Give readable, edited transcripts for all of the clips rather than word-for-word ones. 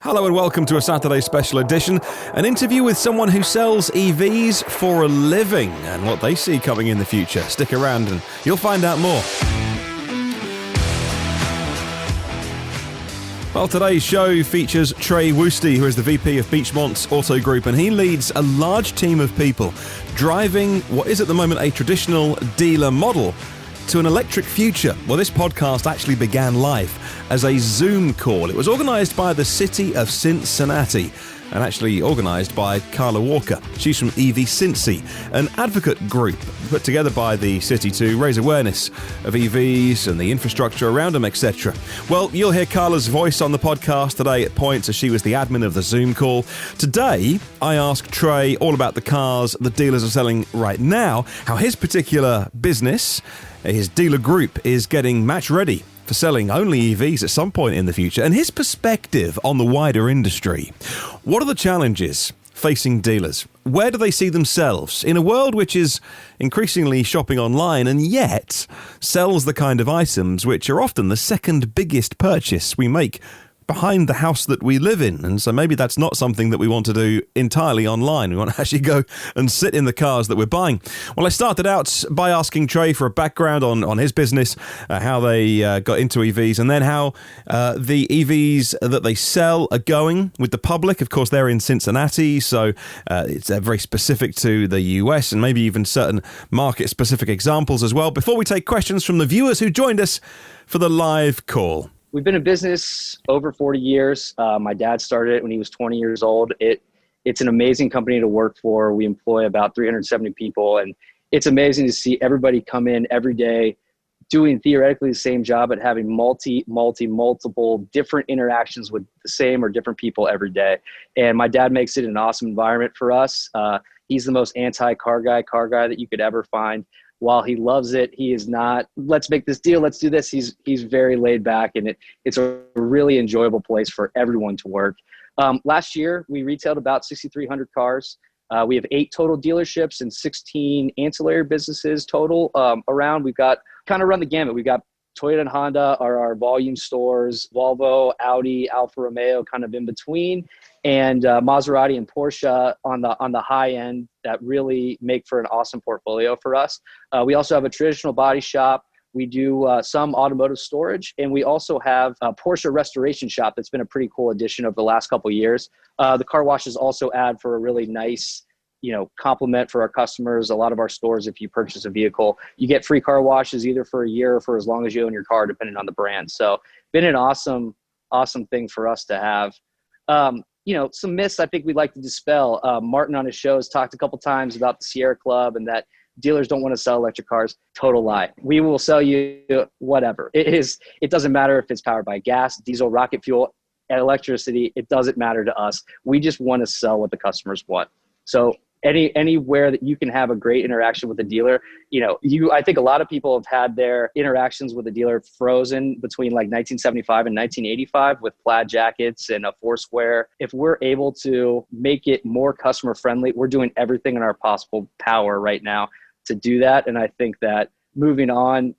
Hello and welcome to a Saturday special edition, an interview with someone who sells EVs for a living and what they see coming in the future. Stick around and you'll find out more. Well, today's show features Trey Woeste, who is the VP of Beechmont Auto Group, and he leads a large team of people driving what is at the moment a traditional dealer model to an electric future. Well, this podcast actually began life as a Zoom call. It was organised by the City of Cincinnati and actually organised by Carla Walker. She's from EV Cincy, an advocate group put together by the city to raise awareness of EVs and the infrastructure around them, etc. Well, you'll hear Carla's voice on the podcast today at points as she was the admin of the Zoom call. Today, I asked Trey all about the cars the dealers are selling right now, how his particular business, his dealer group, is getting match ready for selling only EVs at some point in the future, and his perspective on the wider industry. What are the challenges facing dealers? Where do they see themselves in a world which is increasingly shopping online and yet sells the kind of items which are often the second biggest purchase we make behind the house that we live in? And so maybe that's not something that we want to do entirely online. We want to actually go and sit in the cars that we're buying. Well, I started out by asking Trey for a background on his business, how they got into EVs, and then how the EVs that they sell are going with the public. Of course, they're in Cincinnati, so it's very specific to the US and maybe even certain market-specific examples as well. Before we take questions from the viewers who joined us for the live call. We've been in business over 40 years. My dad started it when he was 20 years old. It's an amazing company to work for. We employ about 370 people, and it's amazing to see everybody come in every day doing theoretically the same job, but having multiple different interactions with the same or different people every day. And my dad makes it an awesome environment for us. He's the most anti-car guy that you could ever find. While he loves it, he is not, let's make this deal, let's do this. He's very laid back, and it's a really enjoyable place for everyone to work. Last year, we retailed about 6,300 cars. We have 8 total dealerships and 16 ancillary businesses total around. We've got kind of run the gamut. We've got Toyota and Honda are our volume stores, Volvo, Audi, Alfa Romeo kind of in between, and Maserati and Porsche on the high end that really make for an awesome portfolio for us. We also have a traditional body shop. We do some automotive storage, and we also have a Porsche restoration shop that's been a pretty cool addition over the last couple of years. The car washes also add for a really nice compliment for our customers. A lot of our stores, if you purchase a vehicle, you get free car washes either for a year or for as long as you own your car, depending on the brand. So been an awesome thing for us to have. Some myths I think we'd like to dispel. Martyn on his show has talked a couple times about the Sierra Club and that dealers don't want to sell electric cars. Total lie. We will sell you whatever. It doesn't matter if it's powered by gas, diesel, rocket fuel, electricity. It doesn't matter to us. We just want to sell what the customers want. So anywhere that you can have a great interaction with a dealer, I think a lot of people have had their interactions with a dealer frozen between like 1975 and 1985 with plaid jackets and a Foursquare. If we're able to make it more customer friendly, we're doing everything in our possible power right now to do that. And I think that moving on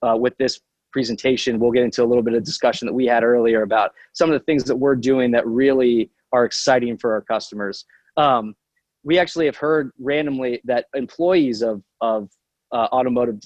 with this presentation, we'll get into a little bit of discussion that we had earlier about some of the things that we're doing that really are exciting for our customers. We actually have heard randomly that employees of automotive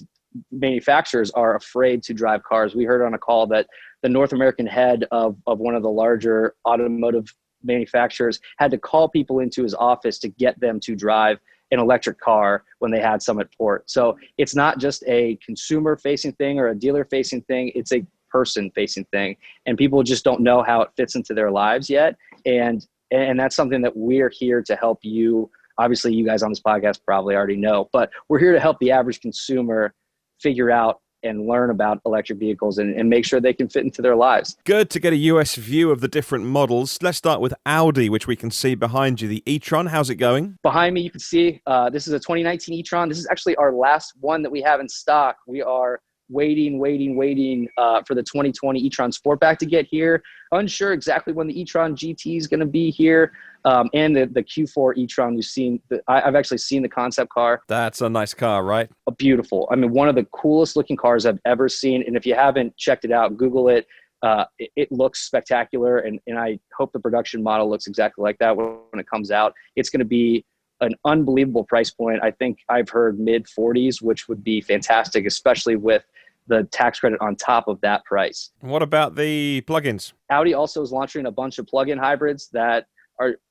manufacturers are afraid to drive cars. We heard on a call that the North American head of one of the larger automotive manufacturers had to call people into his office to get them to drive an electric car when they had some at port. So it's not just a consumer-facing thing or a dealer-facing thing. It's a person-facing thing. And people just don't know how it fits into their lives yet. And that's something that we're here to help you. Obviously, you guys on this podcast probably already know, but we're here to help the average consumer figure out and learn about electric vehicles and make sure they can fit into their lives. Good to get a US view of the different models. Let's start with Audi, which we can see behind you, the e-tron. How's it going? Behind me, you can see this is a 2019 e-tron. This is actually our last one that we have in stock. We are waiting for the 2020 e-tron Sportback to get here. Unsure exactly when the e-tron GT is going to be here. And the Q4 e-tron you've seen. I've actually seen the concept car. That's a nice car, right? Beautiful. I mean, one of the coolest looking cars I've ever seen. And if you haven't checked it out, Google it. it looks spectacular, and I hope the production model looks exactly like that when it comes out. It's going to be an unbelievable price point. I think I've heard mid 40s, which would be fantastic, especially with the tax credit on top of that price. What about the plugins? Audi also is launching a bunch of plug-in hybrids that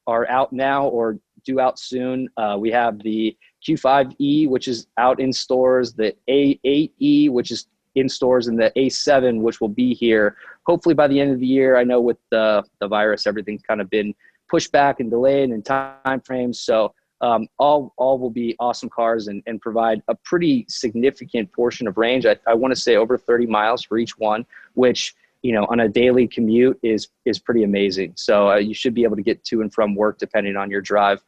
are out now or due out soon. We have the Q5e, which is out in stores, the A8e, which is in stores, and the A7, which will be here hopefully by the end of the year. I know with the virus, everything's kind of been pushed back and delayed in time frames. So all will be awesome cars and provide a pretty significant portion of range. I want to say over 30 miles for each one, which, on a daily commute is pretty amazing. So you should be able to get to and from work depending on your drive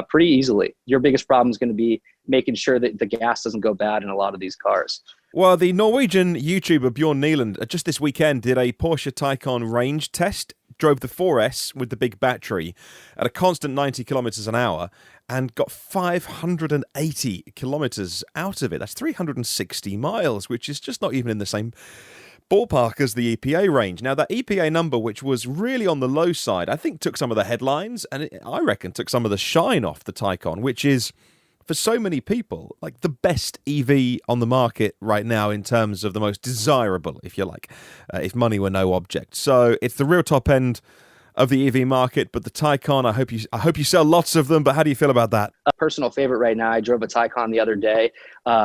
pretty easily. Your biggest problem is going to be making sure that the gas doesn't go bad in a lot of these cars. Well, the Norwegian YouTuber Bjorn Nieland just this weekend did a Porsche Taycan range test, drove the 4S with the big battery at a constant 90 kilometers an hour and got 580 kilometers out of it. That's 360 miles, which is just not even in the same ballpark as the EPA range. Now, that EPA number, which was really on the low side, I think took some of the headlines and I reckon took some of the shine off the Taycan, which is, for so many people, like the best EV on the market right now in terms of the most desirable, if you like, if money were no object. So it's the real top end of the EV market, but the Taycan, I hope you sell lots of them, but how do you feel about that? A personal favorite right now, I drove a Taycan the other day.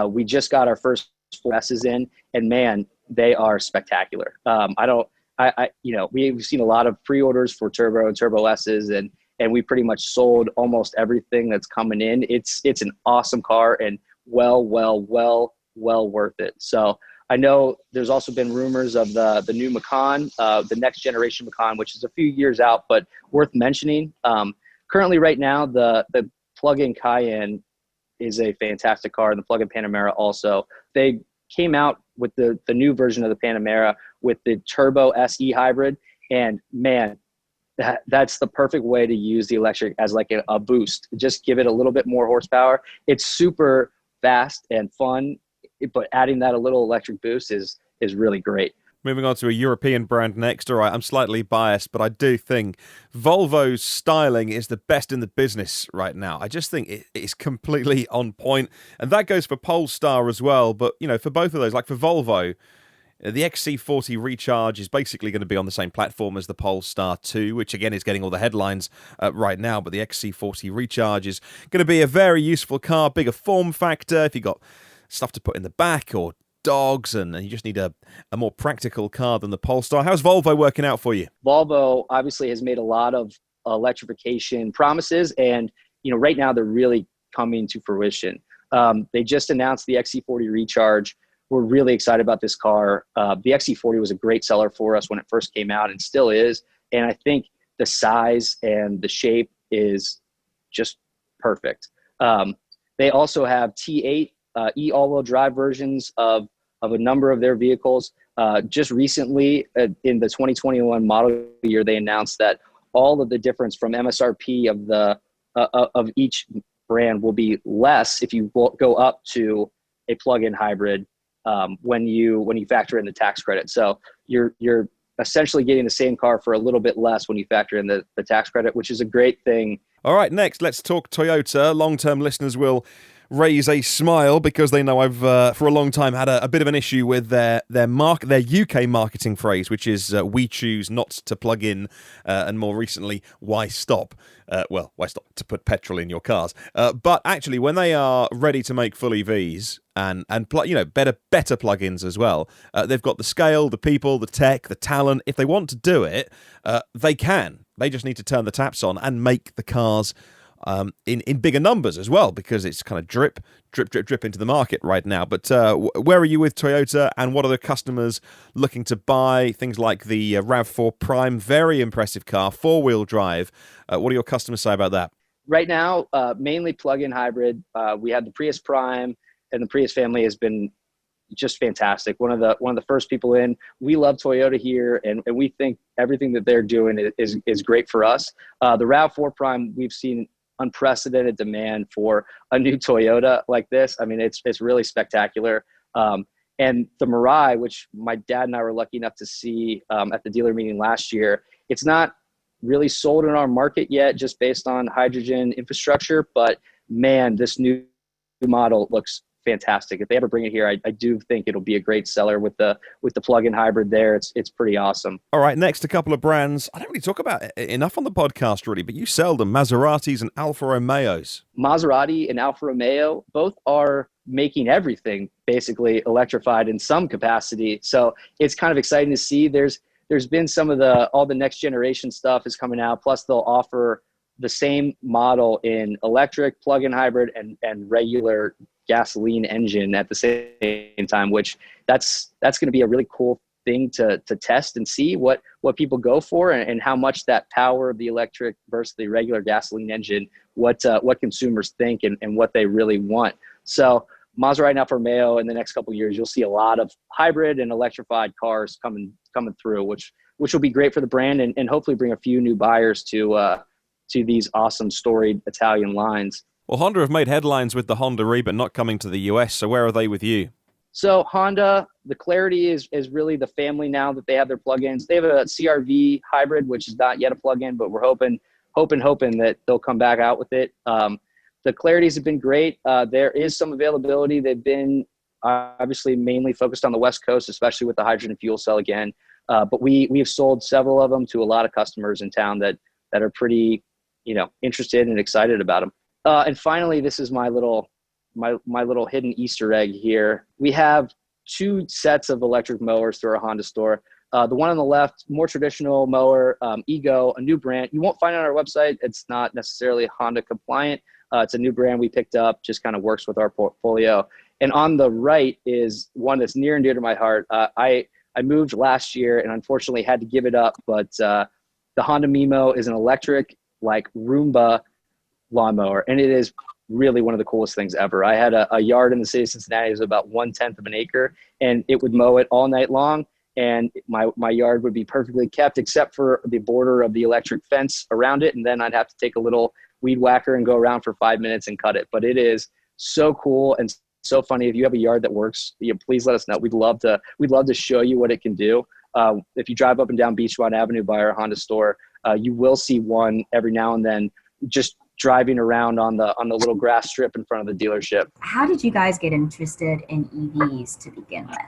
We just got our first 4S's in, and man, they are spectacular. We've seen a lot of pre-orders for Turbo S's, and we pretty much sold almost everything that's coming in. It's an awesome car and well worth it. So I know there's also been rumors of the new Macan, the next generation Macan, which is a few years out, but worth mentioning. Currently right now, the plug-in Cayenne is a fantastic car, and the plug-in Panamera also. They came out with the new version of the Panamera with the Turbo SE hybrid, and man, that's the perfect way to use the electric as like a boost. Just give it a little bit more horsepower. It's super fast and fun, but adding that a little electric boost is really great. Moving on to a European brand next. All right, I'm slightly biased, but I do think Volvo's styling is the best in the business right now. I just think it is completely on point. And that goes for Polestar as well. But, for both of those, like for Volvo, the XC40 Recharge is basically going to be on the same platform as the Polestar 2, which again is getting all the headlines right now. But the XC40 Recharge is going to be a very useful car, bigger form factor if you got stuff to put in the back or dogs, and you just need a more practical car than the Polestar. How's Volvo working out for you? Volvo obviously has made a lot of electrification promises, and right now they're really coming to fruition. They just announced the XC40 Recharge. We're really excited about this car. The XC40 was a great seller for us when it first came out and still is. And I think the size and the shape is just perfect. They also have T8 all-wheel drive versions of a number of their vehicles. Just recently, in the 2021 model year, they announced that all of the difference from MSRP of each brand will be less if you go up to a plug-in hybrid when you factor in the tax credit. So you're essentially getting the same car for a little bit less when you factor in the tax credit, which is a great thing. All right, next, let's talk Toyota. Long-term listeners will raise a smile because they know I've for a long time had a bit of an issue with their UK marketing phrase, which is we choose not to plug in, and more recently, why stop? Why stop to put petrol in your cars? But actually, when they are ready to make full EVs and better plugins as well, they've got the scale, the people, the tech, the talent. If they want to do it, they can. They just need to turn the taps on and make the cars in bigger numbers as well, because it's kind of drip into the market right now. But where are you with Toyota, and what are the customers looking to buy? Things like the RAV4 Prime, very impressive car, four-wheel drive. What do your customers say about that? Right now, mainly plug-in hybrid. We have the Prius Prime, and the Prius family has been just fantastic. One of the first people in. We love Toyota here, and we think everything that they're doing is great for us. The RAV4 Prime, we've seen unprecedented demand for a new Toyota like this. I mean, it's really spectacular. And the Mirai, which my dad and I were lucky enough to see at the dealer meeting last year, it's not really sold in our market yet, just based on hydrogen infrastructure. But man, this new model looks fantastic. If they ever bring it here, I do think it'll be a great seller with the plug-in hybrid there. It's pretty awesome. All right, next, a couple of brands I don't really talk about enough on the podcast, really, but you sell them, Maseratis and Alfa Romeos. Maserati and Alfa Romeo both are making everything basically electrified in some capacity. So it's kind of exciting to see. There's been some of all the next generation stuff is coming out. Plus they'll offer the same model in electric, plug-in hybrid, and regular gasoline engine at the same time, which that's going to be a really cool thing to test and see what people go for, and how much that power of the electric versus the regular gasoline engine, what consumers think and what they really want. So Maserati and Alfa Romeo, in the next couple of years, you'll see a lot of hybrid and electrified cars coming through, which will be great for the brand, and hopefully bring a few new buyers to these awesome storied Italian lines. Well, Honda have made headlines with the Honda Re, but not coming to the US. So where are they with you? So Honda, the Clarity is really the family now that they have their plugins. They have a CR-V hybrid, which is not yet a plug-in, but we're hoping that they'll come back out with it. The Clarities have been great. There is some availability. They've been obviously mainly focused on the West Coast, especially with the hydrogen fuel cell again. But we've sold several of them to a lot of customers in town that are pretty, interested and excited about them. And finally, this is my little hidden Easter egg here. We have 2 sets of electric mowers through our Honda store. The one on the left, more traditional mower, Ego, a new brand. You won't find it on our website. It's not necessarily Honda compliant. It's a new brand we picked up, just kind of works with our portfolio. And on the right is one that's near and dear to my heart. I moved last year and unfortunately had to give it up, but the Honda Mimo is an electric, like Roomba lawnmower, and it is really one of the coolest things ever. I had a yard in the city of Cincinnati. It was about 1/10 of an acre, and it would mow it all night long, and my yard would be perfectly kept except for the border of the electric fence around it, and then I'd have to take a little weed whacker and go around for 5 minutes and cut it. But it is so cool and so funny. If you have a yard that works, please let us know. We'd love to show you what it can do. If you drive up and down Beechmont Avenue by our Honda store, you will see one every now and then just driving around on the little grass strip in front of the dealership. How did you guys get interested in EVs to begin with?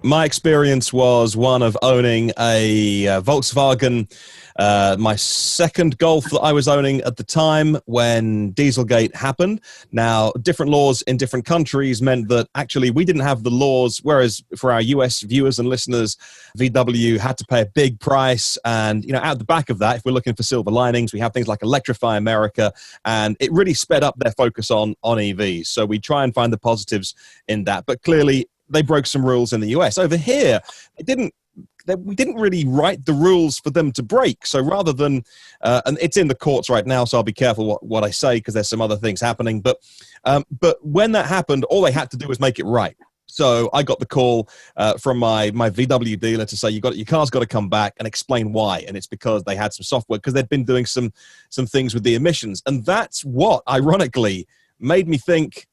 My experience was one of owning a Volkswagen, my second Golf that I was owning at the time when Dieselgate happened. Now, different laws in different countries meant that actually we didn't have the laws, whereas for our US viewers and listeners, VW had to pay a big price. And, out the back of that, if we're looking for silver linings, we have things like Electrify America, and it really sped up their focus on EVs. So we try and find the positives in that. But clearly, they broke some rules in the US. Over here, we didn't really write the rules for them to break. So rather than, and it's in the courts right now, so I'll be careful what I say because there's some other things happening. But when that happened, all they had to do was make it right. So I got the call from my VW dealer to say, your car's got to come back, and explain why. And it's because they had some software, because they'd been doing some things with the emissions. And that's what, ironically, made me think,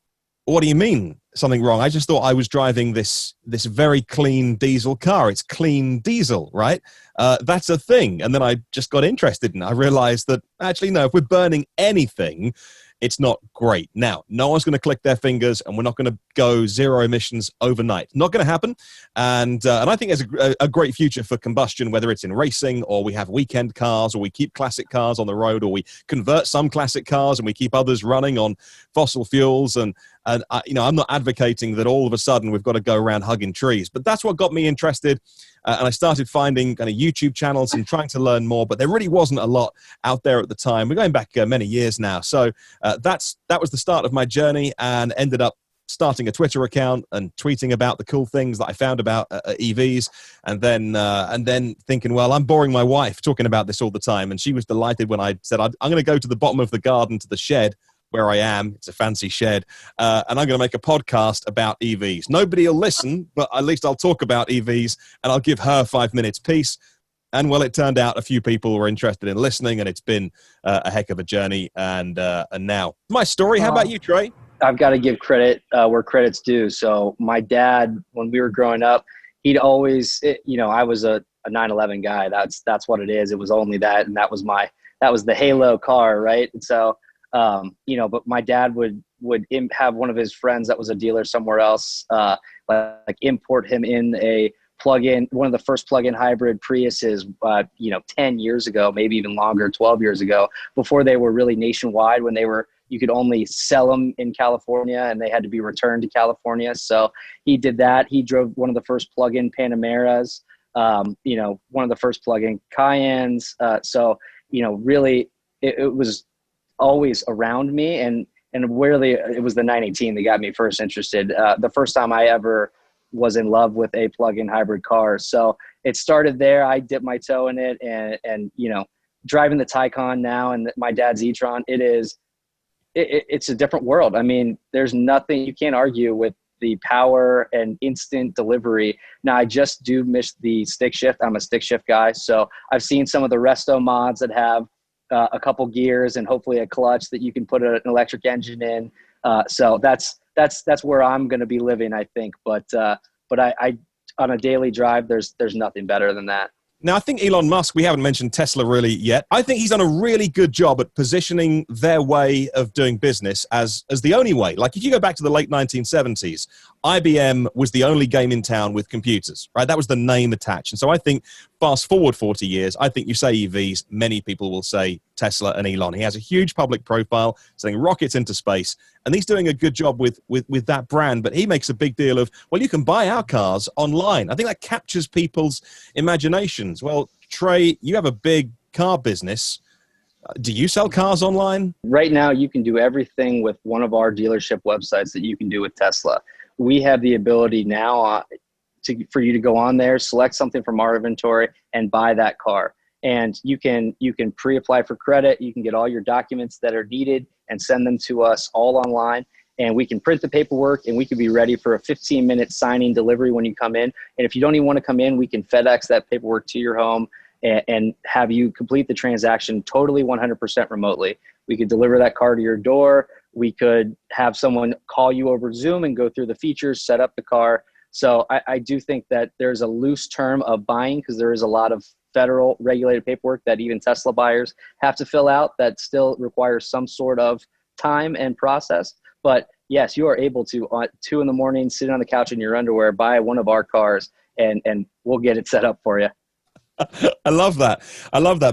what do you mean something wrong? I just thought I was driving this very clean diesel car. It's clean diesel, right? That's a thing. And then I just got interested, and I realized that actually, no, if we're burning anything, it's not great. Now, no one's going to click their fingers, and we're not going to go zero emissions overnight. Not going to happen. And I think there's a great future for combustion, whether it's in racing, or we have weekend cars, or we keep classic cars on the road, or we convert some classic cars and we keep others running on fossil fuels. And I'm not advocating that all of a sudden we've got to go around hugging trees, but that's what got me interested. And I started finding kind of YouTube channels and trying to learn more, but there really wasn't a lot out there at the time. We're going back many years now. So that was the start of my journey, and ended up starting a Twitter account and tweeting about the cool things that I found about EVs. And then thinking, well, I'm boring my wife talking about this all the time. And she was delighted when I said, I'm going to go to the bottom of the garden to the shed where I am. It's a fancy shed. And I'm going to make a podcast about EVs. Nobody will listen, but at least I'll talk about EVs, and I'll give her 5 minutes piece. And well, it turned out a few people were interested in listening, and it's been a heck of a journey. And now my story. How about you, Trey? I've got to give credit where credit's due. So my dad, when we were growing up, he'd always, I was a 911 guy. That's what it is. It was only that. And that was the Halo car. Right. And so, but my dad would have one of his friends that was a dealer somewhere else, like import him in one of the first plug-in hybrid Priuses, 10 years ago, maybe even longer, 12 years ago, before they were really nationwide, when you could only sell them in California and they had to be returned to California. So he did that. He drove one of the first plug-in Panameras, one of the first plug-in Cayennes. Really it was always around me, and really it was the 918 that got me first interested. The first time I ever was in love with a plug-in hybrid car. So it started there. I dipped my toe in it, and driving the Taycan now and my dad's e-tron, it's a different world. I mean, there's nothing, you can't argue with the power and instant delivery. Now, I just do miss the stick shift. I'm a stick shift guy. So I've seen some of the resto mods that have a couple gears and hopefully a clutch that you can put an electric engine in. So that's where I'm going to be living, I think. But I on a daily drive, there's nothing better than that. Now, I think Elon Musk, we haven't mentioned Tesla really yet. I think he's done a really good job at positioning their way of doing business as the only way. Like, if you go back to the late 1970s, IBM was the only game in town with computers, right? That was the name attached. And so I think fast forward 40 years, I think you say EVs, many people will say Tesla and Elon. He has a huge public profile, sending rockets into space, and he's doing a good job with that brand. But he makes a big deal of, well, you can buy our cars online. I think that captures people's imaginations. Well, Trey, you have a big car business. Do you sell cars online? Right now, you can do everything with one of our dealership websites that you can do with Tesla. We have the ability now for you to go on there, select something from our inventory, and buy that car. And you can pre-apply for credit. You can get all your documents that are needed and send them to us all online. And we can print the paperwork, and we can be ready for a 15-minute signing delivery when you come in. And if you don't even want to come in, we can FedEx that paperwork to your home and have you complete the transaction totally 100% remotely. We could deliver that car to your door. We could have someone call you over Zoom and go through the features, set up the car. So I do think that there's a loose term of buying, because there is a lot of federal regulated paperwork that even Tesla buyers have to fill out that still requires some sort of time and process. But yes, you are able to, at 2 a.m, sit on the couch in your underwear, buy one of our cars, and we'll get it set up for you. I love that.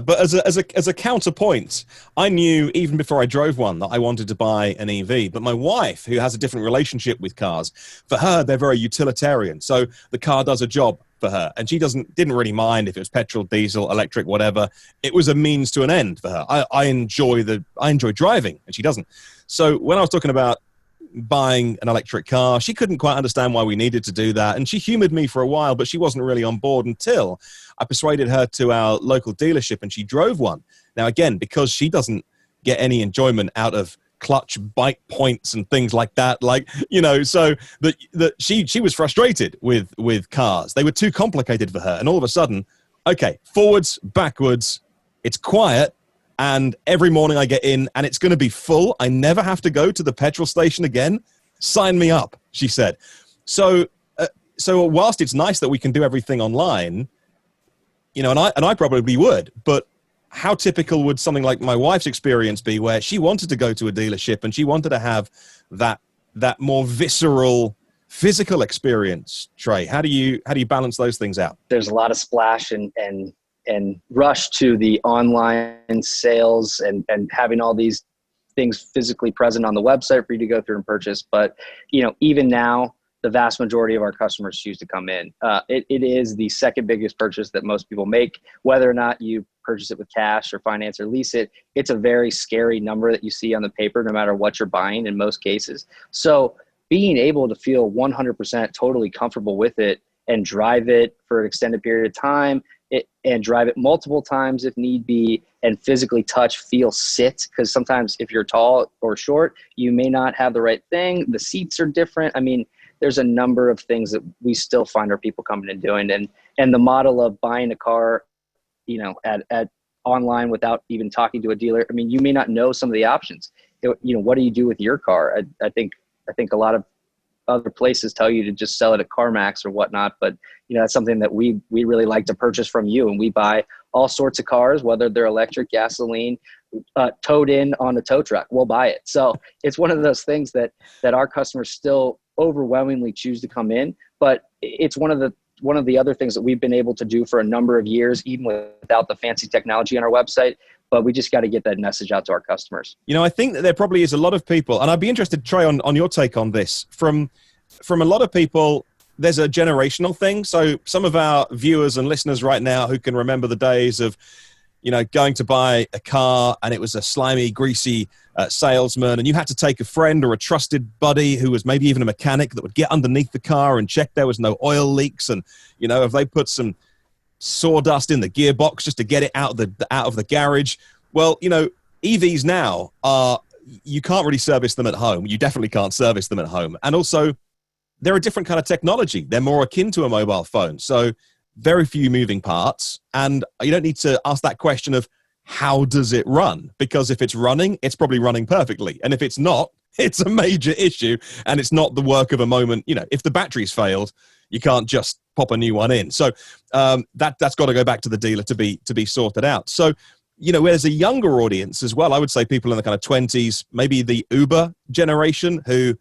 But as a counterpoint, I knew even before I drove one that I wanted to buy an EV. But my wife, who has a different relationship with cars, for her, they're very utilitarian. So the car does a job for her, and she didn't really mind if it was petrol, diesel, electric, whatever. It was a means to an end for her. I enjoy driving, and she doesn't. So when I was talking about buying an electric car, she couldn't quite understand why we needed to do that, and she humored me for a while, but she wasn't really on board until I persuaded her to our local dealership, and she drove one. Now, again, because she doesn't get any enjoyment out of clutch bite points and things like that, so that she was frustrated with cars. They were too complicated for her, and all of a sudden, okay, forwards, backwards, it's quiet. And every morning I get in and it's going to be full. I never have to go to the petrol station again. Sign me up, she said. So whilst it's nice that we can do everything online, and I probably would, but how typical would something like my wife's experience be, where she wanted to go to a dealership and she wanted to have that more visceral, physical experience? Trey, how do you balance those things out? There's a lot of splash and rush to the online sales and having all these things physically present on the website for you to go through and purchase. But, even now, the vast majority of our customers choose to come in. It is the second biggest purchase that most people make, whether or not you purchase it with cash or finance or lease it. It's a very scary number that you see on the paper, no matter what you're buying in most cases. So being able to feel 100% totally comfortable with it and drive it for an extended period of time, and drive it multiple times if need be, and physically touch, feel, sit, because sometimes if you're tall or short, you may not have the right thing. The seats are different. I mean, there's a number of things that we still find our people coming and doing. And the model of buying a car, at online without even talking to a dealer, I mean, you may not know some of the options. what do you do with your car? I think a lot of other places tell you to just sell it at CarMax or whatnot, but that's something that we really like to purchase from you, and we buy all sorts of cars, whether they're electric, gasoline, towed in on a tow truck, we'll buy it. So it's one of those things that our customers still overwhelmingly choose to come in, but it's one of the other things that we've been able to do for a number of years, even without the fancy technology on our website. But we just got to get that message out to our customers. I think that there probably is a lot of people, and I'd be interested, Trey, on your take on this. From a lot of people, there's a generational thing. So some of our viewers and listeners right now who can remember the days of, going to buy a car and it was a slimy, greasy salesman, and you had to take a friend or a trusted buddy who was maybe even a mechanic that would get underneath the car and check there was no oil leaks, and if they put some sawdust in the gearbox just to get it out of the garage. Well, EVs now you can't really service them at home. You definitely can't service them at home. And also, they're a different kind of technology. They're more akin to a mobile phone. So very few moving parts. And you don't need to ask that question of how does it run? Because if it's running, it's probably running perfectly. And if it's not, it's a major issue. And it's not the work of a moment. If the battery's failed, you can't just pop a new one in. So that's got to go back to the dealer to be sorted out. So, there's a younger audience as well. I would say people in the kind of 20s, maybe the Uber generation who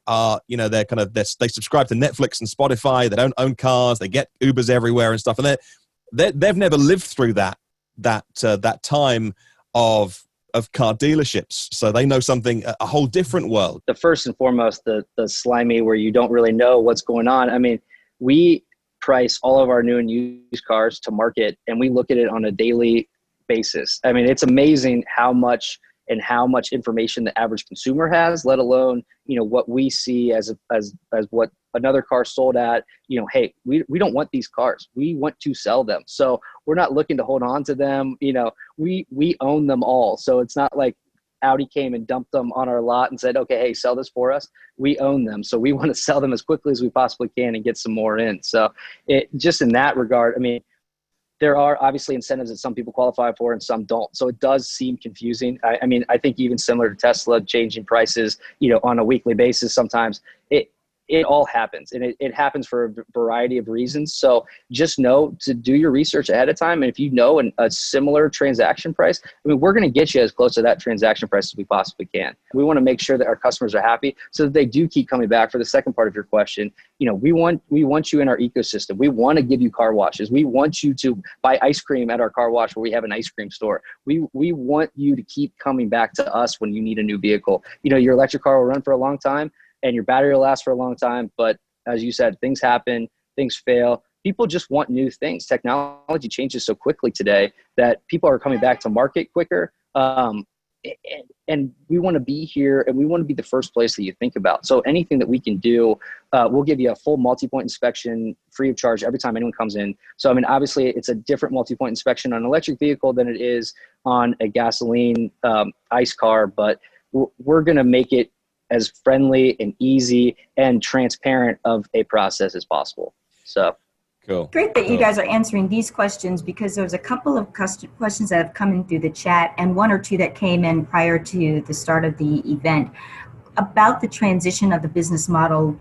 are, they subscribe to Netflix and Spotify. They don't own cars. They get Ubers everywhere and stuff. And they've never lived through that time of car dealerships. So they know something, a whole different world. The first and foremost, the slimy where you don't really know what's going on. I mean, we price all of our new and used cars to market, and we look at it on a daily basis. I mean, it's amazing how much information the average consumer has, let alone, what we see as what another car sold at. Hey, we don't want these cars. We want to sell them. So we're not looking to hold on to them. We own them all. So it's not like Audi came and dumped them on our lot and said, okay, hey, sell this for us. We own them. So we want to sell them as quickly as we possibly can and get some more in. So just in that regard, I mean, there are obviously incentives that some people qualify for and some don't. So it does seem confusing. I mean, I think even similar to Tesla changing prices, on a weekly basis, sometimes it all happens, and it happens for a variety of reasons. So just know to do your research ahead of time. And if you know a similar transaction price, I mean, we're going to get you as close to that transaction price as we possibly can. We want to make sure that our customers are happy so that they do keep coming back. For the second part of your question, we want you in our ecosystem. We want to give you car washes. We want you to buy ice cream at our car wash where we have an ice cream store. We want you to keep coming back to us when you need a new vehicle. Your electric car will run for a long time, and your battery will last for a long time. But as you said, things happen, things fail. People just want new things. Technology changes so quickly today that people are coming back to market quicker. And we want to be here, and we want to be the first place that you think about. So anything that we can do, we'll give you a full multi-point inspection free of charge every time anyone comes in. So, I mean, obviously it's a different multi-point inspection on an electric vehicle than it is on a gasoline ICE car, but we're going to make it as friendly and easy and transparent of a process as possible. So cool. Great that you guys are answering these questions, because there's a couple of questions that have come in through the chat and one or two that came in prior to the start of the event about the transition of the business model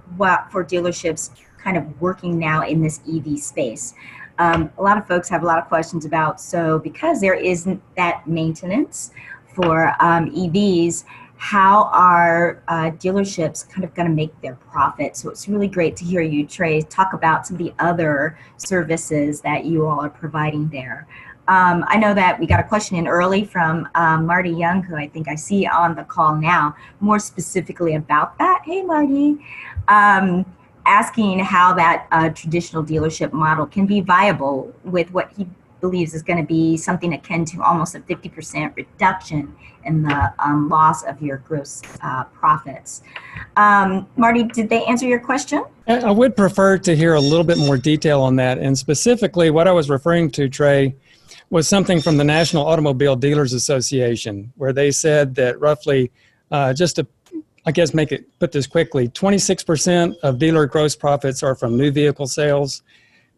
for dealerships kind of working now in this EV space. A lot of folks have a lot of questions about, so because there isn't that maintenance for EVs, how are dealerships kind of going to make their profit? So it's really great to hear you, Trey, talk about some of the other services that you all are providing there. I know that we got a question in early from Marty Young, who I think I see on the call now, more specifically about that. Hey, Marty. Asking how that traditional dealership model can be viable with what he believes is going to be something akin to almost a 50% reduction in the loss of your gross profits. Marty, did they answer your question? I would prefer to hear a little bit more detail on that. And specifically what I was referring to, Trey, was something from the National Automobile Dealers Association, where they said that roughly, just to, I guess, put this quickly, 26% of dealer gross profits are from new vehicle sales,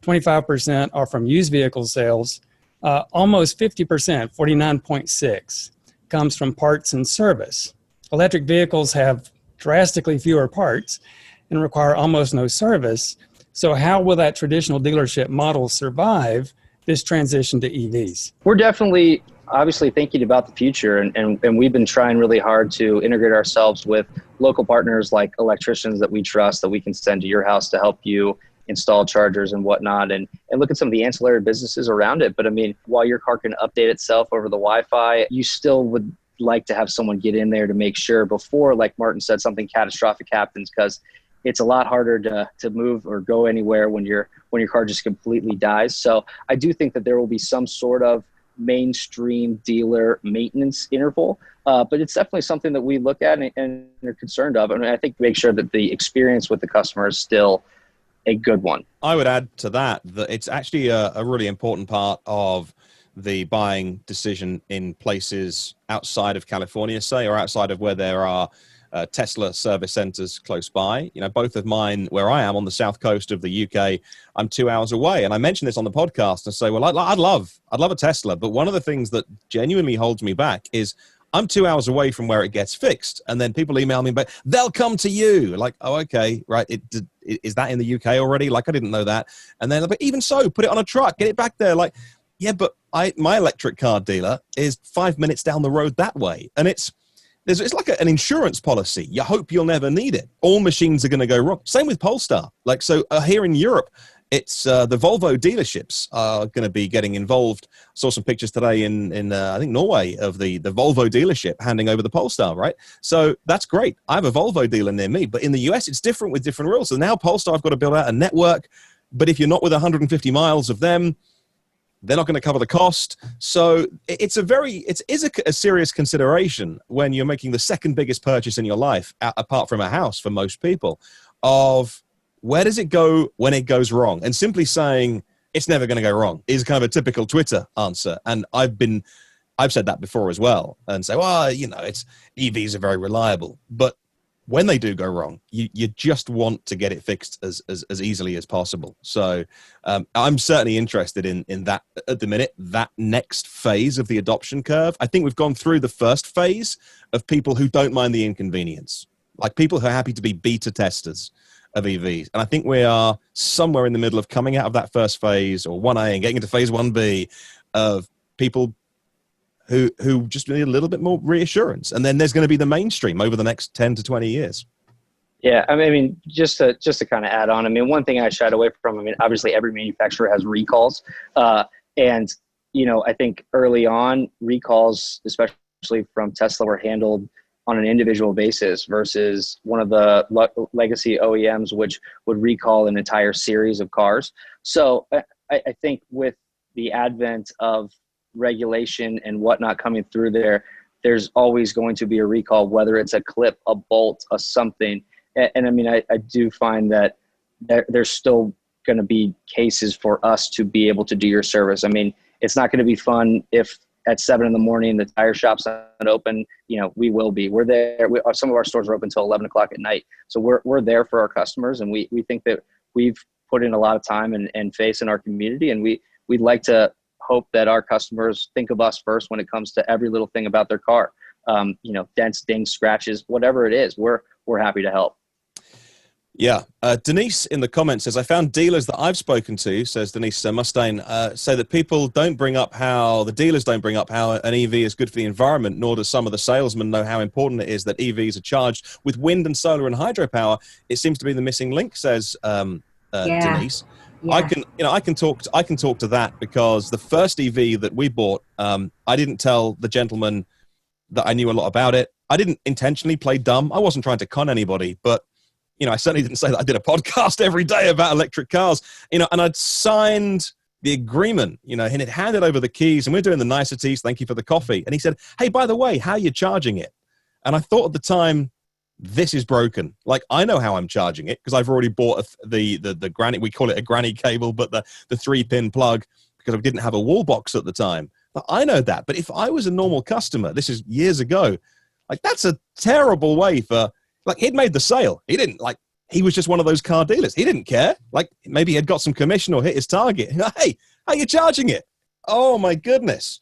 25% are from used vehicle sales, almost 50%, 49.6%, comes from parts and service. Electric vehicles have drastically fewer parts and require almost no service. So how will that traditional dealership model survive this transition to EVs? We're definitely obviously thinking about the future, and we've been trying really hard to integrate ourselves with local partners like electricians that we trust, that we can send to your house to help you install chargers and whatnot, and look at some of the ancillary businesses around it. But I mean, while your car can update itself over the Wi-Fi, you still would like to have someone get in there to make sure before, like Martyn said, something catastrophic happens, because it's a lot harder to move or go anywhere when your car just completely dies. So I do think that there will be some sort of mainstream dealer maintenance interval, but it's definitely something that we look at and are concerned of. I mean, I think make sure that the experience with the customer is still a good one. I would add to that it's actually a really important part of the buying decision in places outside of California, say, or outside of where there are Tesla service centers close by. You know, both of mine, where I am on the south coast of the UK, I'm 2 hours away. And I mentioned this on the podcast and say, well, I'd love a Tesla. But one of the things that genuinely holds me back is I'm 2 hours away from where it gets fixed. And then people email me, but they'll come to you. Like, oh, okay, right. Is that in the UK already? Like, I didn't know that. And then, but even so, put it on a truck, get it back there. Like, yeah, but my electric car dealer is 5 minutes down the road that way. And it's like an insurance policy. You hope you'll never need it. All machines are going to go wrong. Same with Polestar. Like, so here in Europe, it's the Volvo dealerships are going to be getting involved. Saw some pictures today in I think Norway of the Volvo dealership handing over the Polestar, right? So that's great. I have a Volvo dealer near me, but in the US, it's different with different rules. So now Polestar have got to build out a network, but if you're not with 150 miles of them, they're not going to cover the cost. So it's a serious consideration when you're making the second biggest purchase in your life, apart from a house for most people, of where does it go when it goes wrong? And simply saying it's never going to go wrong is kind of a typical Twitter answer. And I've said that before as well, and say, well, you know, EVs are very reliable, but when they do go wrong, you just want to get it fixed as easily as possible. So I'm certainly interested in that at the minute, that next phase of the adoption curve. I think we've gone through the first phase of people who don't mind the inconvenience, like people who are happy to be beta testers of EVs. And I think we are somewhere in the middle of coming out of that first phase, or 1A, and getting into phase 1B of people who just need a little bit more reassurance. And then there's going to be the mainstream over the next 10 to 20 years. Yeah, I mean, just to kind of add on, I mean, one thing I shied away from, I mean, obviously every manufacturer has recalls. And, you know, I think early on, recalls, especially from Tesla, were handled on an individual basis versus one of the legacy OEMs, which would recall an entire series of cars. So I think with the advent of regulation and whatnot coming through there's always going to be a recall, whether it's a clip, a bolt, a something. And I mean, I do find that there's still going to be cases for us to be able to do your service. I mean, it's not going to be fun if at 7 a.m. the tire shop's not open. You know, we will be. We're there. Some of our stores are open until 11 o'clock at night. So we're there for our customers, and we think that we've put in a lot of time and face in our community, and we'd like to hope that our customers think of us first when it comes to every little thing about their car. You know, dents, dings, scratches, whatever it is, we're happy to help. Yeah. Denise in the comments says, I found dealers that I've spoken to, says Denise Mustaine, say that the dealers don't bring up how an EV is good for the environment, nor do some of the salesmen know how important it is that EVs are charged with wind and solar and hydropower. It seems to be the missing link, says Denise. Yeah. I can talk to that, because the first EV that we bought, I didn't tell the gentleman that I knew a lot about it. I didn't intentionally play dumb. I wasn't trying to con anybody, but you know, I certainly didn't say that I did a podcast every day about electric cars, you know, and I'd signed the agreement, you know, and it handed over the keys, and we're doing the niceties. Thank you for the coffee. And he said, hey, by the way, how are you charging it? And I thought at the time, this is broken. Like, I know how I'm charging it, because I've already bought the granny, we call it a granny cable, but the 3-pin plug, because I didn't have a wall box at the time. But I know that. But if I was a normal customer, this is years ago, like, that's a terrible way for, like, he'd made the sale. He didn't, like, he was just one of those car dealers. He didn't care. Like, maybe he had got some commission or hit his target. Hey, how are you charging it? Oh my goodness.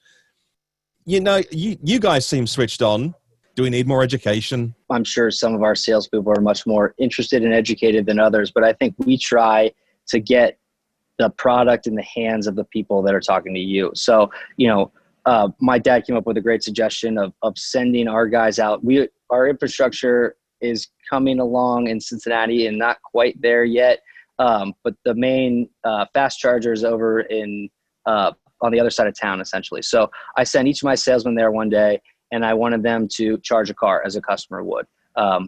You know, you guys seem switched on. Do we need more education? I'm sure some of our salespeople are much more interested and educated than others, but I think we try to get the product in the hands of the people that are talking to you. So, my dad came up with a great suggestion of sending our guys out. Our infrastructure is coming along in Cincinnati and not quite there yet. But the main fast charger is over on the other side of town, essentially. So I sent each of my salesmen there one day, and I wanted them to charge a car as a customer would.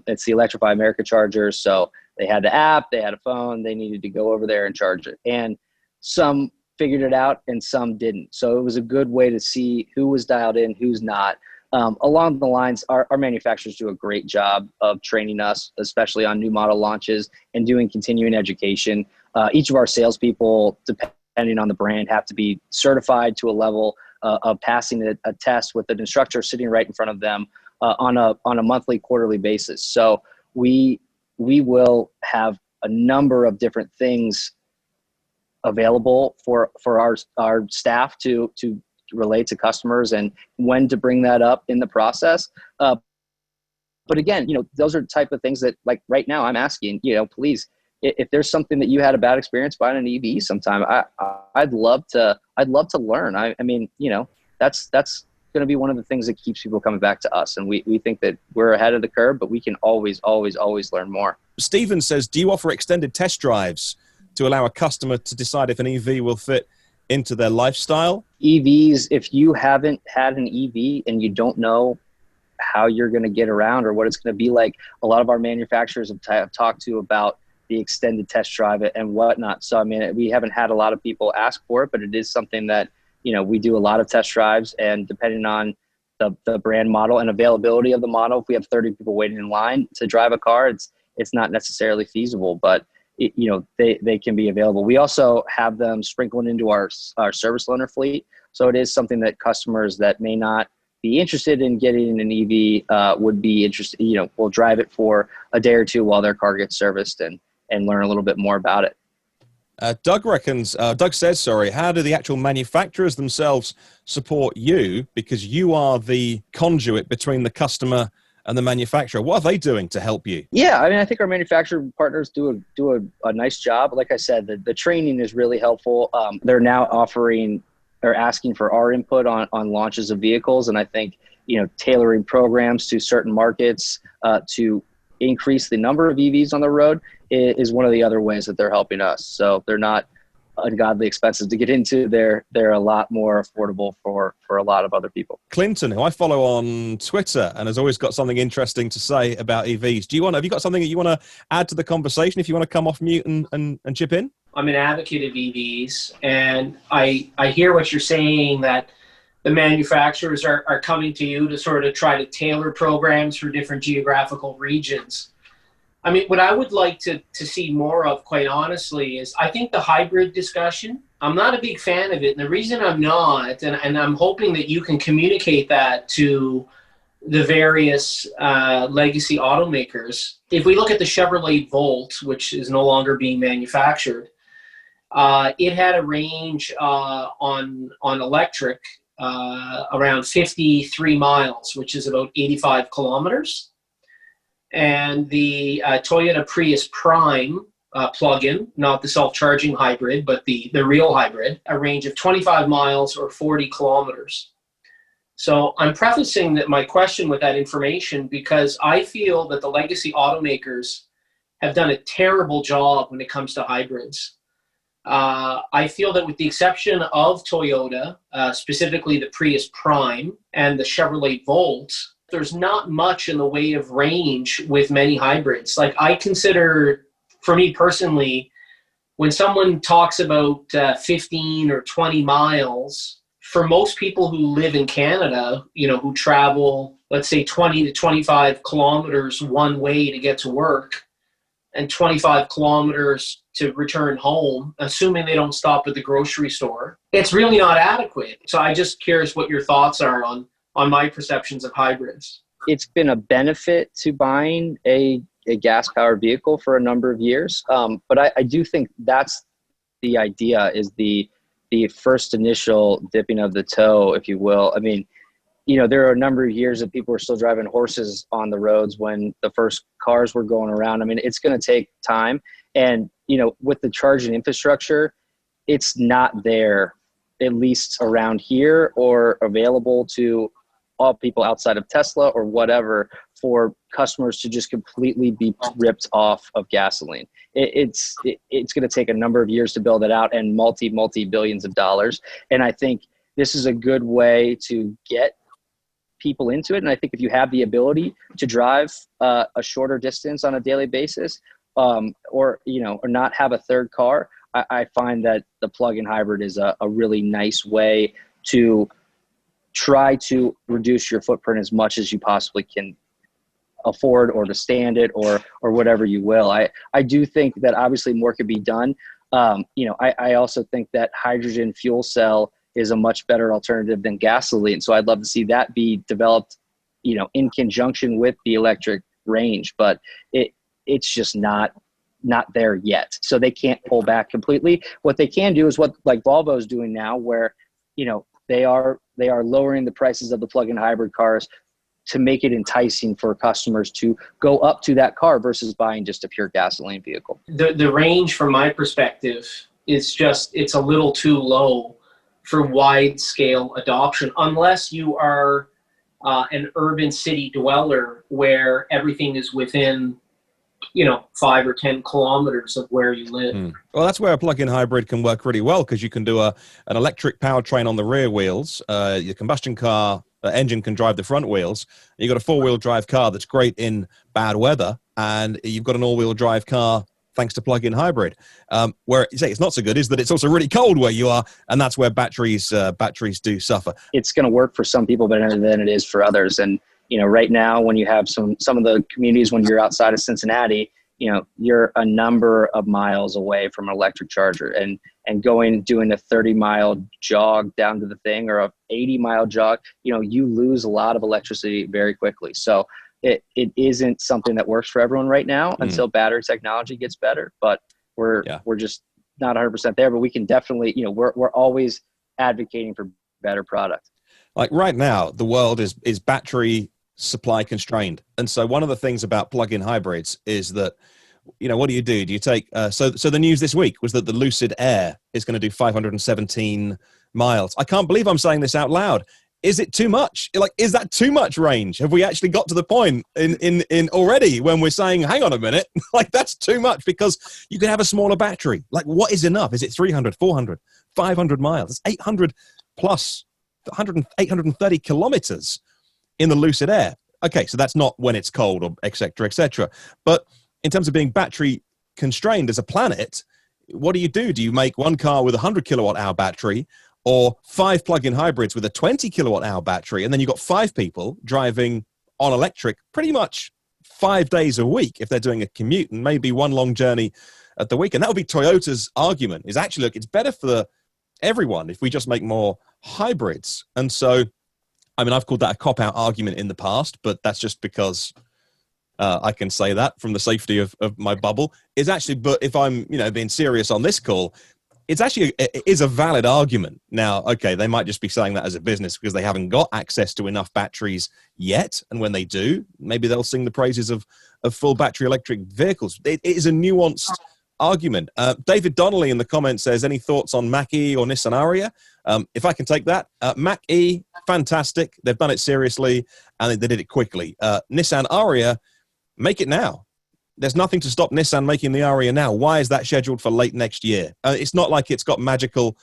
It's the Electrify America charger. So they had the app, they had a phone, they needed to go over there and charge it. And some figured it out and some didn't. So it was a good way to see who was dialed in, who's not. Along the lines, our manufacturers do a great job of training us, especially on new model launches and doing continuing education. Each of our salespeople, depending on the brand, have to be certified to a level of passing a test with an instructor sitting right in front of them on a monthly, quarterly basis. So we will have a number of different things available for our staff to relate to customers and when to bring that up in the process. But again, those are the type of things that, like right now, I'm asking, please, if there's something that you had a bad experience buying an EV sometime, I'd love to learn. I mean, that's going to be one of the things that keeps people coming back to us. And we think that we're ahead of the curve, but we can always learn more. Steven says, do you offer extended test drives to allow a customer to decide if an EV will fit into their lifestyle? EVs, if you haven't had an EV and you don't know how you're going to get around or what it's going to be like, a lot of our manufacturers have talked to about the extended test drive and whatnot. So, I mean, we haven't had a lot of people ask for it, but it is something that, we do a lot of test drives, and depending on the brand model and availability of the model, if we have 30 people waiting in line to drive a car, it's not necessarily feasible, but they can be available. We also have them sprinkled into our service loaner fleet. So it is something that customers that may not be interested in getting an EV would be interested, will drive it for a day or two while their car gets serviced and learn a little bit more about it. Doug says, how do the actual manufacturers themselves support you? Because you are the conduit between the customer and the manufacturer. What are they doing to help you? Yeah, I mean, I think our manufacturer partners do a nice job. Like I said, the training is really helpful. They're now asking for our input on launches of vehicles. And I think, tailoring programs to certain markets to increase the number of EVs on the road is one of the other ways that they're helping us. So they're not ungodly expensive to get into. They're a lot more affordable for a lot of other people. Clinton, who I follow on Twitter and has always got something interesting to say about EVs. Have you got something that you want to add to the conversation if you want to come off mute and chip in? I'm an advocate of EVs, and I hear what you're saying, that the manufacturers are coming to you to sort of try to tailor programs for different geographical regions. I mean, what I would like to see more of, quite honestly, is I think the hybrid discussion, I'm not a big fan of it. And the reason I'm not, and I'm hoping that you can communicate that to the various legacy automakers. If we look at the Chevrolet Volt, which is no longer being manufactured, it had a range on electric around 53 miles, which is about 85 kilometers. And the Toyota Prius Prime plug-in, not the self-charging hybrid, but the real hybrid, a range of 25 miles or 40 kilometers. So I'm prefacing that my question with that information because I feel that the legacy automakers have done a terrible job when it comes to hybrids. I feel that with the exception of Toyota, specifically the Prius Prime and the Chevrolet Volt, there's not much in the way of range with many hybrids. Like, I consider, for me personally, when someone talks about 15 or 20 miles, for most people who live in Canada, who travel, let's say 20 to 25 kilometers one way to get to work and 25 kilometers to return home, assuming they don't stop at the grocery store, it's really not adequate. So I'm just curious what your thoughts are on my perceptions of hybrids. It's been a benefit to buying a gas-powered vehicle for a number of years. But I do think that's the idea, is the first initial dipping of the toe, if you will. I mean, there are a number of years that people were still driving horses on the roads when the first cars were going around. I mean, it's going to take time. And, with the charging infrastructure, it's not there, at least around here, or available to all people outside of Tesla or whatever, for customers to just completely be ripped off of gasoline. It's going to take a number of years to build it out, and multi-billions of dollars. And I think this is a good way to get people into it. And I think if you have the ability to drive a shorter distance on a daily basis, or not have a third car, I find that the plug-in hybrid is a really nice way to try to reduce your footprint as much as you possibly can afford, or to stand it, or whatever you will. I do think that obviously more could be done. I also think that hydrogen fuel cell is a much better alternative than gasoline. So I'd love to see that be developed, in conjunction with the electric range, but it's just not there yet. So they can't pull back completely. What they can do is what like Volvo's doing now, where, they are lowering the prices of the plug-in hybrid cars to make it enticing for customers to go up to that car versus buying just a pure gasoline vehicle. The range, from my perspective, it's a little too low for wide scale adoption, unless you are an urban city dweller where everything is within 5 or 10 kilometers of where you live. Well, that's where a plug-in hybrid can work really well, because you can do an electric powertrain on the rear wheels. Your combustion car engine can drive the front wheels. You've got a four-wheel drive car that's great in bad weather, and you've got an all-wheel drive car thanks to plug-in hybrid. Where you say it's not so good is that it's also really cold where you are, and that's where batteries do suffer. It's going to work for some people better than it is for others. And right now, when you have some of the communities, when you're outside of Cincinnati, you're a number of miles away from an electric charger, and doing a 30-mile jog down to the thing, or a 80-mile jog, you lose a lot of electricity very quickly. So it isn't something that works for everyone right now until battery technology gets better, but we're just not 100% there. But we can definitely, we're always advocating for better product. Like right now, the world is battery supply constrained. And so one of the things about plug-in hybrids is that, what do? You take, so the news this week was that the Lucid Air is going to do 517 miles. I can't believe I'm saying this out loud. Is it too much? Is that too much range? Have we actually got to the point in already when we're saying, hang on a minute, that's too much, because you can have a smaller battery. What is enough? Is it 300, 400, 500 miles? It's 800 plus 830 kilometers in the Lucid Air. Okay, so that's not when it's cold, or et cetera, et cetera. But in terms of being battery constrained as a planet, what do? Do you make one car with a 100 kilowatt hour battery, or 5 plug-in hybrids with a 20 kilowatt hour battery, and then you've got 5 people driving on electric pretty much 5 days a week if they're doing a commute, and maybe one long journey at the weekend? That would be Toyota's argument, is actually, look, it's better for everyone if we just make more hybrids. And so, I've called that a cop-out argument in the past, but that's just because I can say that from the safety of my bubble. But if I'm, being serious on this call, it is a valid argument. Now, okay, they might just be saying that as a business because they haven't got access to enough batteries yet. And when they do, maybe they'll sing the praises of full battery electric vehicles. It is a nuanced argument. David Donnelly in the comments says, any thoughts on Mach-E or Nissan Ariya? If I can take that, Mach-E, fantastic. They've done it seriously, and they did it quickly. Nissan Ariya, make it now. There's nothing to stop Nissan making the Ariya now. Why is that scheduled for late next year? It's not like it's got magical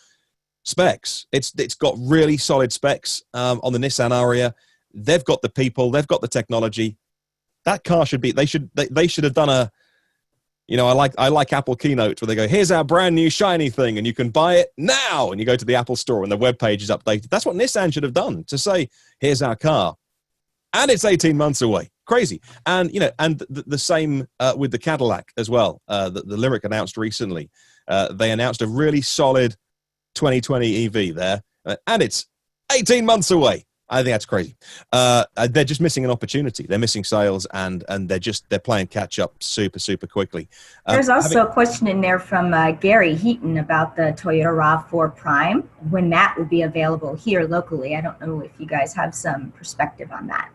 specs. It's got really solid specs on the Nissan Ariya. They've got the people. They've got the technology. That car should be. They should have done a. I like Apple keynotes where they go, here's our brand new shiny thing, and you can buy it now. And you go to the Apple store and the webpage is updated. That's what Nissan should have done, to say, here's our car. And it's 18 months away. Crazy. And, the same with the Cadillac as well. The Lyric announced recently. They announced a really solid 2020 EV there. And it's 18 months away. I think that's crazy. They're just missing an opportunity. They're missing sales, and they're playing catch up super, super quickly. There's also a question in there from Gary Heaton about the Toyota RAV4 Prime, when that will be available here locally. I don't know if you guys have some perspective on that.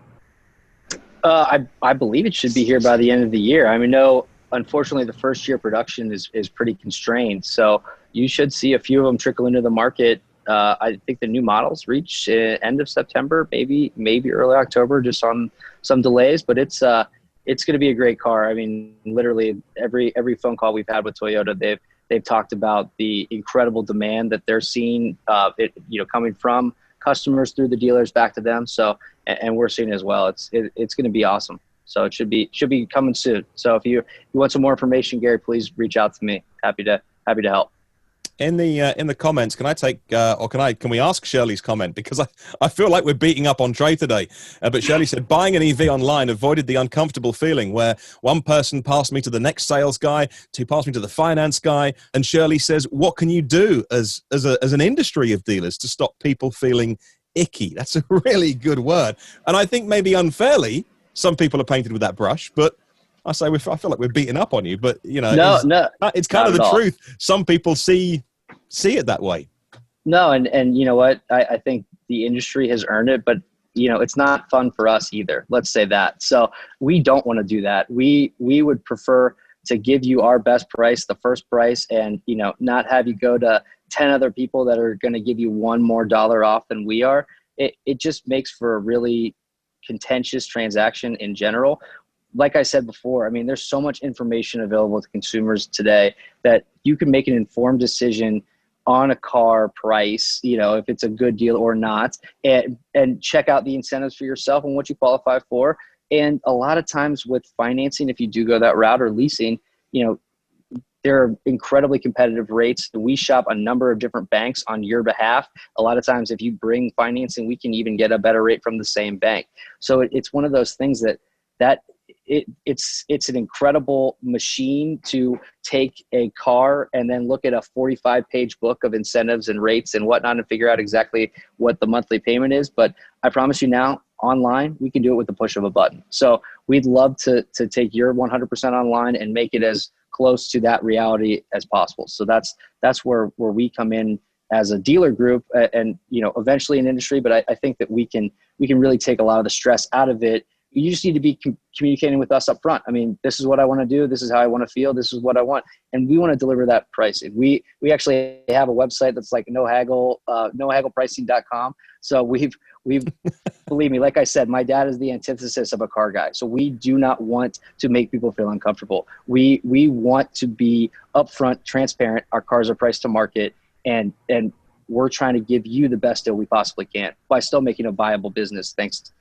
I believe it should be here by the end of the year. I mean, no, unfortunately, the first year production is pretty constrained. So you should see a few of them trickle into the market. I think the new models reach end of September, maybe early October, just on some delays. But it's going to be a great car. I mean, literally every phone call we've had with Toyota, they've talked about the incredible demand that they're seeing, coming from customers through the dealers back to them. So, and we're seeing it as well. It's going to be awesome. So it should be coming soon. So if you want some more information, Gary, please reach out to me. Happy to help. In the comments, can we ask Shirley's comment? Because I feel like we're beating up on Trey today. But Shirley said, buying an EV online avoided the uncomfortable feeling where one person passed me to the next sales guy, who passed me to the finance guy. And Shirley says, what can you do as an industry of dealers to stop people feeling icky? That's a really good word. And I think maybe unfairly, some people are painted with that brush, but I feel like we're beating up on you, but it's kind of the truth. Some people see it that way. No, and you know what? I think the industry has earned it, but it's not fun for us either. Let's say that. So we don't want to do that. We would prefer to give you our best price, the first price, and not have you go to 10 other people that are going to give you $1 more off than we are. It just makes for a really contentious transaction in general. Like I said before, I mean, there's so much information available to consumers today that you can make an informed decision on a car price, if it's a good deal or not, and check out the incentives for yourself and what you qualify for. And a lot of times with financing, if you do go that route, or leasing, there are incredibly competitive rates. We shop a number of different banks on your behalf. A lot of times if you bring financing, we can even get a better rate from the same bank. So it's one of those things that it's an incredible machine to take a car and then look at a 45-page book of incentives and rates and whatnot and figure out exactly what the monthly payment is. But I promise you now, online, we can do it with the push of a button. So we'd love to take your 100% online and make it as close to that reality as possible. So that's where we come in as a dealer group and eventually an industry. But I think that we can really take a lot of the stress out of it. You just need to be communicating with us up front. I mean, this is what I want to do. This is how I want to feel. This is what I want. And we want to deliver that pricing. We actually have a website that's like nohagglepricing.com. So we've believe me, like I said, my dad is the antithesis of a car guy. So we do not want to make people feel uncomfortable. We want to be upfront, transparent. Our cars are priced to market, and we're trying to give you the best deal we possibly can by still making a viable business, thanks to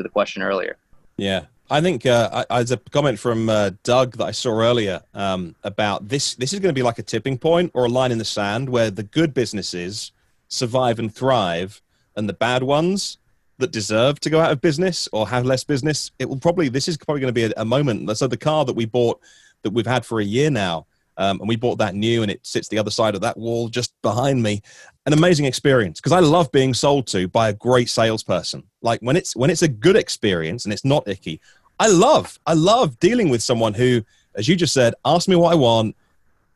the question earlier. Yeah. I think as a comment from Doug that I saw earlier about this is going to be like a tipping point or a line in the sand where the good businesses survive and thrive, and the bad ones that deserve to go out of business or have less business, this is probably going to be a moment. So the car that we bought, that we've had for a year now, and we bought that new, and it sits the other side of that wall just behind me. An amazing experience, because I love being sold to by a great salesperson. Like when it's a good experience and it's not icky, I love dealing with someone who, as you just said, ask me what I want.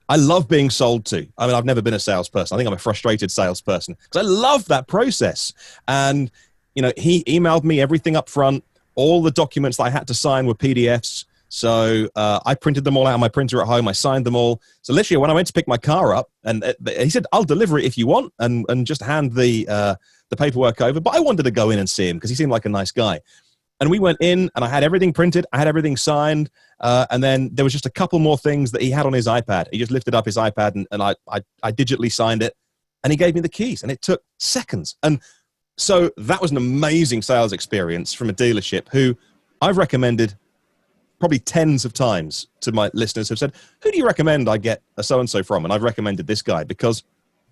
I love being sold to. I mean, I've never been a salesperson. I think I'm a frustrated salesperson because I love that process. And, he emailed me everything up front. All the documents that I had to sign were PDFs. So I printed them all out on my printer at home. I signed them all. So literally when I went to pick my car up, and he said, I'll deliver it if you want, and just hand the paperwork over. But I wanted to go in and see him because he seemed like a nice guy. And we went in, and I had everything printed. I had everything signed. And then there was just a couple more things that he had on his iPad. He just lifted up his iPad, and I digitally signed it. And he gave me the keys, and it took seconds. And so that was an amazing sales experience from a dealership who I've recommended probably tens of times to my listeners who've said, who do you recommend I get a so-and-so from? And I've recommended this guy because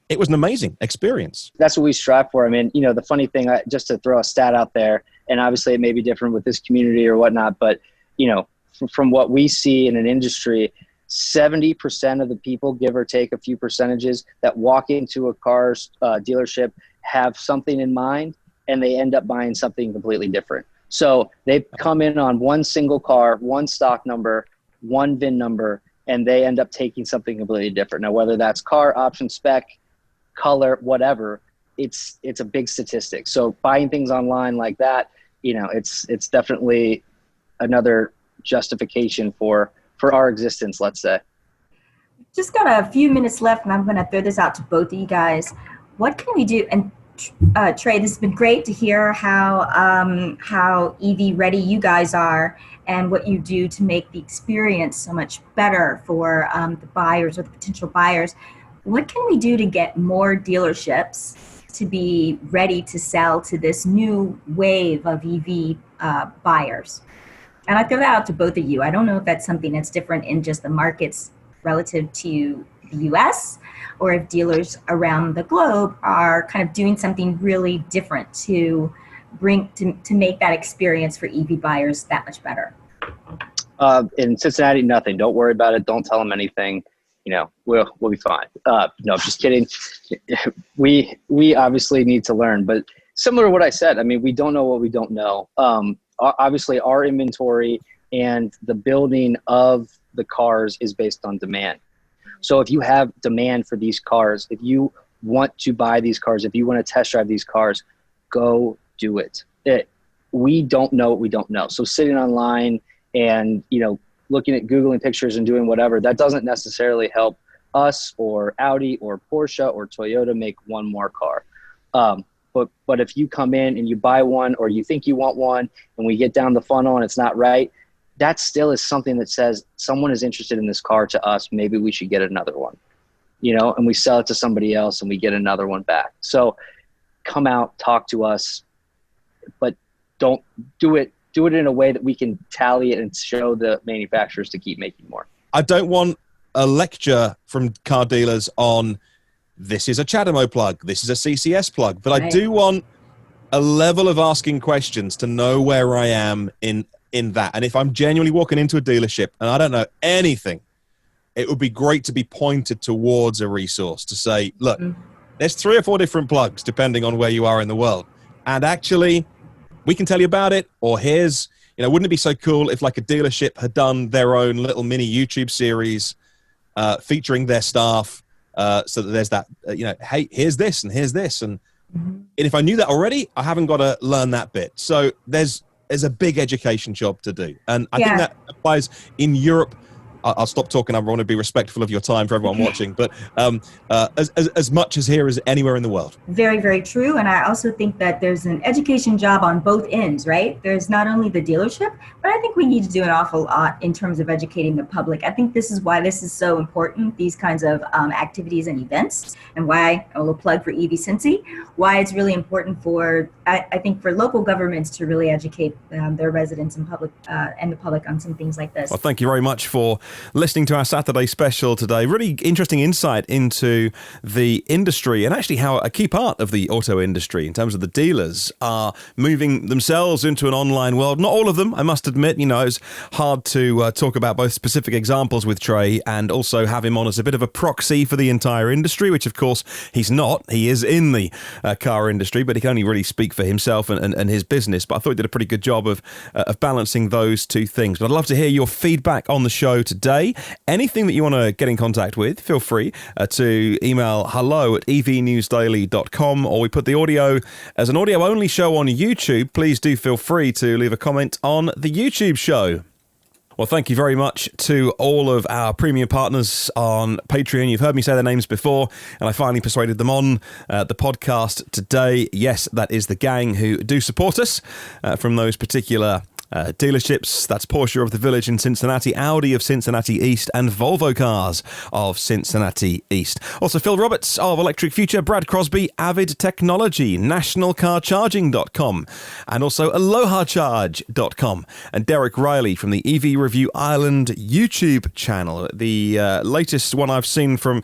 it was an amazing experience. That's what we strive for. I mean, the funny thing, just to throw a stat out there, and obviously it may be different with this community or whatnot, but, from what we see in an industry, 70% of the people, give or take a few percentages, that walk into a car's dealership have something in mind, and they end up buying something completely different. So they come in on one single car, one stock number, one VIN number, and they end up taking something completely different. Now, whether that's car, option, spec, color, whatever, it's a big statistic. So buying things online like that, it's definitely another justification for our existence, let's say. Just got a few minutes left, and I'm going to throw this out to both of you guys. What can we do? And Trey, this has been great to hear how EV ready you guys are and what you do to make the experience so much better for the buyers or the potential buyers. What can we do to get more dealerships to be ready to sell to this new wave of EV buyers? And I throw that out to both of you. I don't know if that's something that's different in just the markets relative to the US, or if dealers around the globe are kind of doing something really different to make that experience for EV buyers that much better. In Cincinnati, nothing. Don't worry about it. Don't tell them anything. We'll be fine. No, just kidding. We obviously need to learn, but similar to what I said, I mean, we don't know what we don't know. Obviously our inventory and the building of the cars is based on demand. So if you have demand for these cars, if you want to buy these cars, if you want to test drive these cars, go do it. We don't know what we don't know. So sitting online and, looking at Googling pictures and doing whatever, that doesn't necessarily help us or Audi or Porsche or Toyota make one more car. But if you come in and you buy one, or you think you want one, and we get down the funnel and it's not right, that still is something that says someone is interested in this car to us. Maybe we should get another one, and we sell it to somebody else and we get another one back. So come out, talk to us, but don't do it in a way that we can tally it and show the manufacturers to keep making more. I don't want a lecture from car dealers on this is a CHAdeMO plug, this is a CCS plug, but I do want a level of asking questions to know where I am in that. And if I'm genuinely walking into a dealership and I don't know anything, it would be great to be pointed towards a resource to say, look, there's 3 or 4 different plugs depending on where you are in the world. And actually, we can tell you about it, or here's, wouldn't it be so cool if like a dealership had done their own little mini YouTube series featuring their staff so that there's that, hey, here's this and here's this. And if I knew that already, I haven't got to learn that bit. So there's a big education job to do. And I think that applies in Europe. I'll stop talking. I want to be respectful of your time for everyone watching, but as much as here as anywhere in the world. Very, very true. And I also think that there's an education job on both ends, right? There's not only the dealership, but I think we need to do an awful lot in terms of educating the public. I think this is why this is so important, these kinds of activities and events, and why, a little plug for EV Cincy, why it's really important for, I think, for local governments to really educate their residents and the public on some things like this. Well, thank you very much for listening to our Saturday special today. Really interesting insight into the industry, and actually how a key part of the auto industry in terms of the dealers are moving themselves into an online world. Not all of them, I must admit. It's hard to talk about both specific examples with Trey and also have him on as a bit of a proxy for the entire industry, which of course he's not. He is in the car industry, but he can only really speak for himself and his business. But I thought he did a pretty good job of balancing those two things. But I'd love to hear your feedback on the show today. Anything that you want to get in contact with, feel free to email hello@evnewsdaily.com, or we put the audio as an audio-only show on YouTube. Please do feel free to leave a comment on the YouTube show. Well, thank you very much to all of our premium partners on Patreon. You've heard me say their names before, and I finally persuaded them on the podcast today. Yes, that is the gang who do support us from those particular dealerships. That's Porsche of the Village in Cincinnati, Audi of Cincinnati East, and Volvo Cars of Cincinnati East. Also Phil Roberts of Electric Future, Brad Crosby, Avid Technology, NationalCarCharging.com, and also AlohaCharge.com, and Derek Riley from the EV Review Ireland YouTube channel. The latest one I've seen from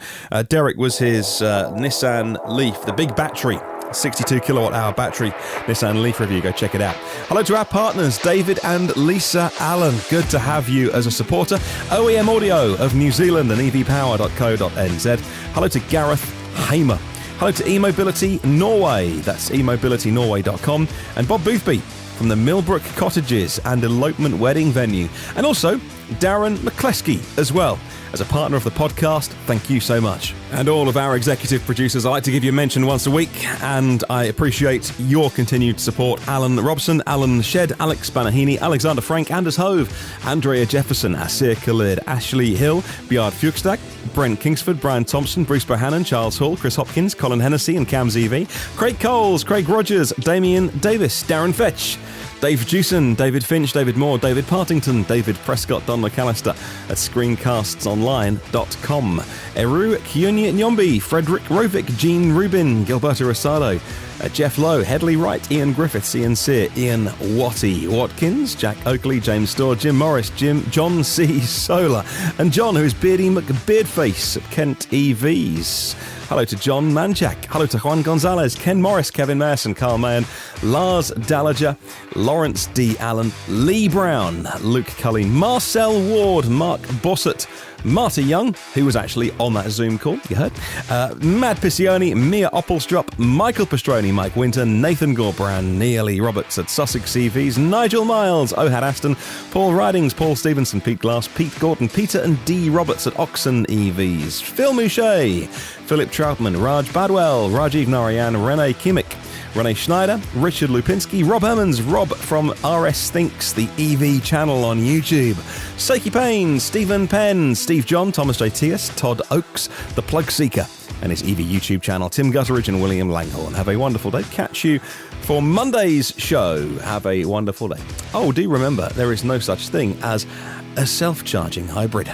Derek was his Nissan Leaf, the big battery, 62 kilowatt hour battery Nissan Leaf review. Go check it out. Hello to our partners, David and Lisa Allen. Good to have you as a supporter. OEM Audio of New Zealand and evpower.co.nz. Hello to Gareth Hamer Hello to eMobility Norway, that's emobilitynorway.com, and Bob Boothby from the Millbrook Cottages and Elopement Wedding Venue, and also Darren McCleskey as well. As a partner of the podcast, thank you so much. And all of our executive producers, I like to give you a mention once a week, and I appreciate your continued support. Alan Robson, Alan Shed, Alex Banahini, Alexander Frank, Anders Hove, Andrea Jefferson, Asir Khalid, Ashley Hill, Bjard Fuchstak, Brent Kingsford, Brian Thompson, Bruce Bohannon, Charles Hall, Chris Hopkins, Colin Hennessy and Cam ZV, Craig Coles, Craig Rogers, Damien Davis, Darren Fetch, Dave Jewson, David Finch, David Moore, David Partington, David Prescott, Don McAllister at screencastsonline.com. Eru Kyunya Nyombi, Frederick Rovick, Jean Rubin, Gilberto Rosado, Jeff Lowe, Headley Wright, Ian Griffiths, Ian Sear, Ian Watty Watkins, Jack Oakley, James Storr, Jim Morris, John C. Solar, and John, who is Beardy McBeardface of Kent EVs. Hello to John Manchak. Hello to Juan Gonzalez, Ken Morris, Kevin Mason, Carl Mahan, Lars Dallager, Lawrence D. Allen, Lee Brown, Luke Cullen, Marcel Ward, Mark Bossett, Marty Young, who was actually on that Zoom call, you heard, Matt Piccioni, Mia Oppelstrup, Michael Pastroni, Mike Winter, Nathan Gorbrand, Neil E. Roberts at Sussex CVs, Nigel Miles, Ohad Aston, Paul Ridings, Paul Stevenson, Pete Glass, Pete Gordon, Peter and D. Roberts at Oxon EVs, Phil Mouchet, Philip Troutman, Raj Badwell, Rajiv Narayan, Renee Kimmick, Renee Schneider, Richard Lupinski, Rob Hermans, Rob from RS Thinks, the EV channel on YouTube, Seiki Payne, Stephen Penn, Steve John, Thomas J. Tias, Todd Oakes, The Plug Seeker, and his EV YouTube channel, Tim Gutteridge and William Langhorne. Have a wonderful day. Catch you for Monday's show. Have a wonderful day. Oh, do remember, there is no such thing as a self-charging hybrid.